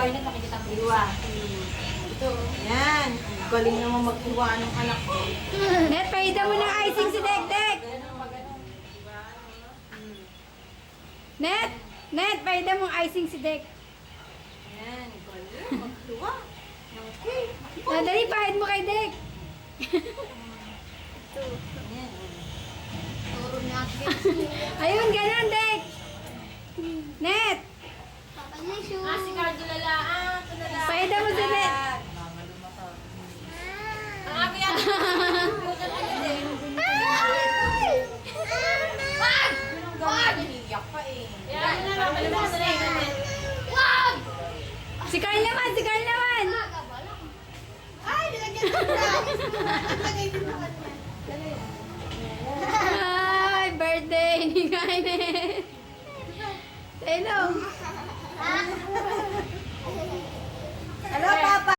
Kaya nakikita ang iwa. Ito. Yan. Galing naman mag-iwa ng anak ko. Net, paida mo ng icing si Dekdek. Net, Net, paida mo ng icing si Dek. Yan. Galing. Mag-iwa. Ng cake. Dali, pahid mo kay Dek. Yan. Turo na Ayun, ganun, Dek. Net, si Cardo lalaan. paida mo si Net. Ang abi yan. Wag! Iiyak pa eh. Yan na lang. Malimutan na yun. Wag! Si Carl naman, si Carl naman. Ay, nilagyan ko na. Lagay din ako niya. Ay, birthday ni Kainet. Hello.